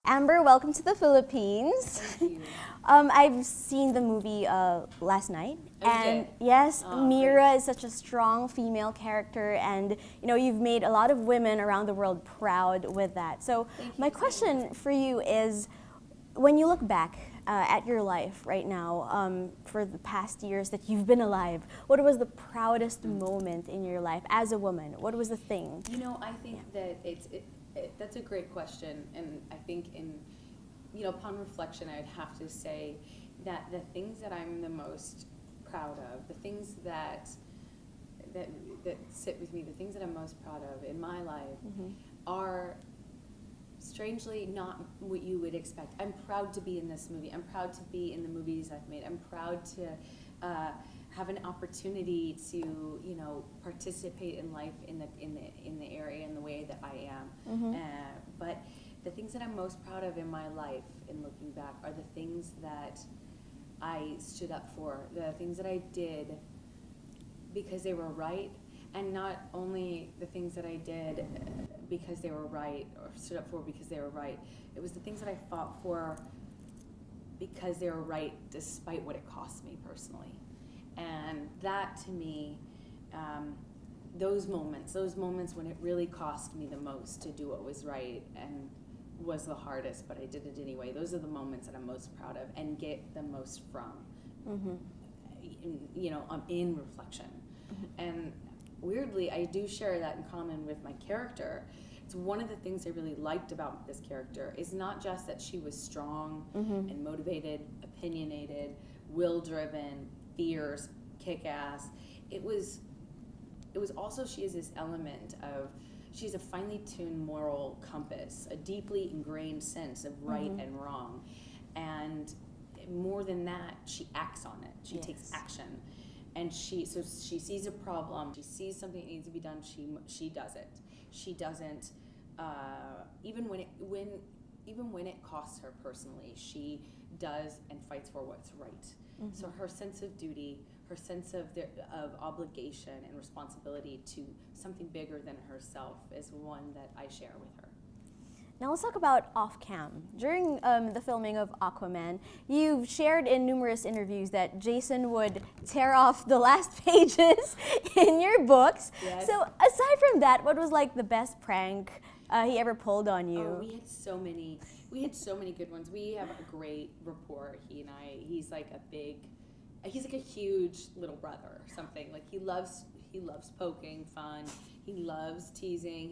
Amber, welcome to the Philippines. Thank you. I've seen the movie last night, and Okay. yes, Oh, Mera is such a strong female character, and you've made a lot of women around the world proud with that. So Thank you my so question for you is, when you look back at your life right now, for the past years that you've been alive, what was the proudest moment in your life as a woman? What was the thing? You know, I think that that's a great question, and I think upon reflection, I'd have to say that the things that I'm the most proud of, the things that sit with me, the things that I'm most proud of in my life are strangely not what you would expect. I'm proud to be in this movie. I'm proud to be in the movies I've made. I'm proud to have an opportunity to participate in life in the area in the way that I am. But the things that I'm most proud of in my life, in looking back, are the things that I stood up for, the things that I did because they were right, and not only the things that I did because they were right, or stood up for because they were right. It was the things that I fought for because they were right despite what it cost me personally. And that, to me, those moments when it really cost me the most to do what was right and was the hardest, but I did it anyway, those are the moments that I'm most proud of and get the most from, in reflection. And weirdly, I do share that in common with my character. It's one of the things I really liked about this character is not just that she was strong and motivated, opinionated, will-driven, fierce, kick-ass. It was also, she has this element of, she's a finely tuned moral compass, a deeply ingrained sense of right and wrong. And more than that, she acts on it. She takes action. And she sees a problem, she sees something that needs to be done, she does it. She doesn't, even when it costs her personally, she does and fights for what's right. So her sense of duty, her sense of obligation and responsibility to something bigger than herself is one that I share with her. Now let's talk about off-cam. During the filming of Aquaman, you've shared in numerous interviews that Jason would tear off the last pages in your books. Yes. So aside from that, what was like the best prank he ever pulled on you? Oh, we had so many good ones. We have a great rapport, he and I. He's like a huge little brother or something. Like he loves poking fun. He loves teasing.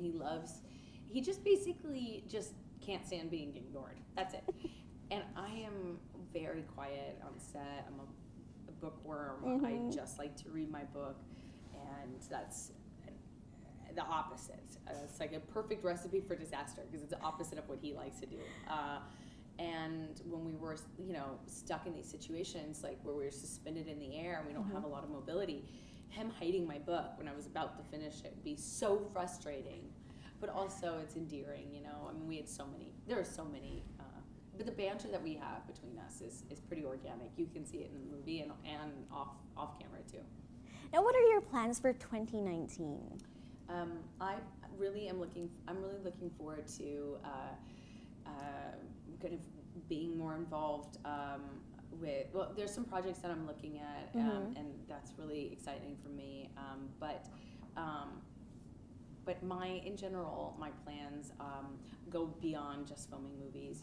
He just basically just can't stand being ignored. That's it. And I am very quiet on set. I'm a bookworm. I just like to read my book, and that's the opposite. It's like a perfect recipe for disaster because it's the opposite of what he likes to do. And when we were, stuck in these situations, like where we were suspended in the air and we don't have a lot of mobility, him hiding my book when I was about to finish it would be so frustrating. But also it's endearing, I mean, there are so many, but the banter that we have between us is pretty organic. You can see it in the movie and off camera too. Now, what are your plans for 2019? I'm really looking forward to kind of being more involved there's some projects that I'm looking at, and that's really exciting for me. But in general, my plans go beyond just filming movies.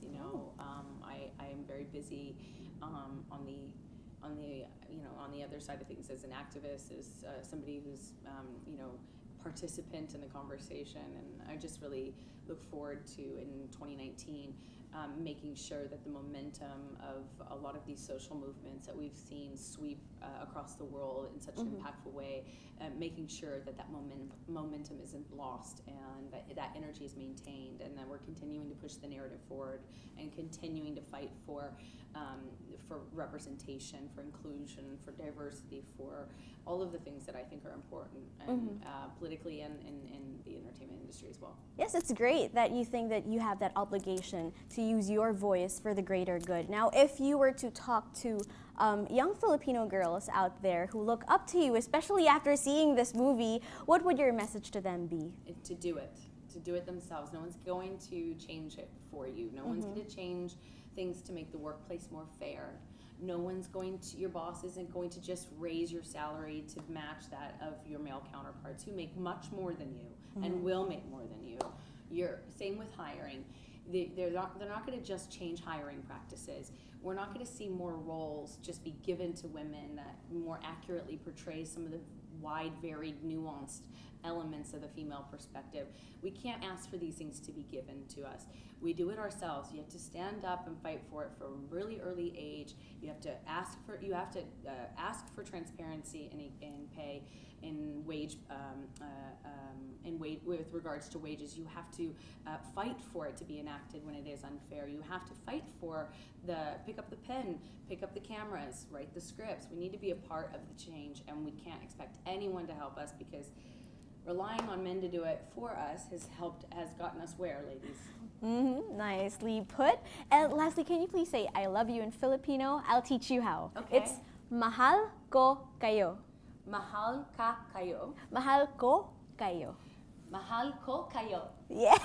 I am very busy on the other side of things as an activist, as somebody who's participant in the conversation, and I just really look forward to in 2019 making sure that the momentum of a lot of these social movements that we've seen sweep across the world in such an impactful way, making sure that momentum isn't lost and that energy is maintained, and that we're continuing to push the narrative forward and continuing to fight for representation, for inclusion, for diversity, for all of the things that I think are important, and politically and in the entertainment industry as well. Yes, it's great that you think that you have that obligation to use your voice for the greater good. Now, if you were to talk to young Filipino girls out there who look up to you, especially after seeing this movie, what would your message to them be? To do it. to do it themselves. No one's going to change it for you. No one's going to change things to make the workplace more fair. No one's going to, your boss isn't going to just raise your salary to match that of your male counterparts who make much more than you and will make more than you. Same with hiring. They're not going to just change hiring practices. We're not going to see more roles just be given to women that more accurately portray some of the wide, varied, nuanced elements of the female perspective. We can't ask for these things to be given to us. We do it ourselves. You have to stand up and fight for it from a really early age. You have to ask for transparency in pay, in wage, with regards to wages. You have to fight for it to be enacted when it is unfair. You have to fight for pick up the pen, pick up the cameras, write the scripts. We need to be a part of the change, and we can't expect anyone to help us, because relying on men to do it for us has gotten us where, ladies? Nicely put. And lastly, can you please say "I love you" in Filipino? I'll teach you how. Okay. It's mahal ko kayo. Mahal ka kayo. Mahal ko kayo. Mahal ko kayo. Yes.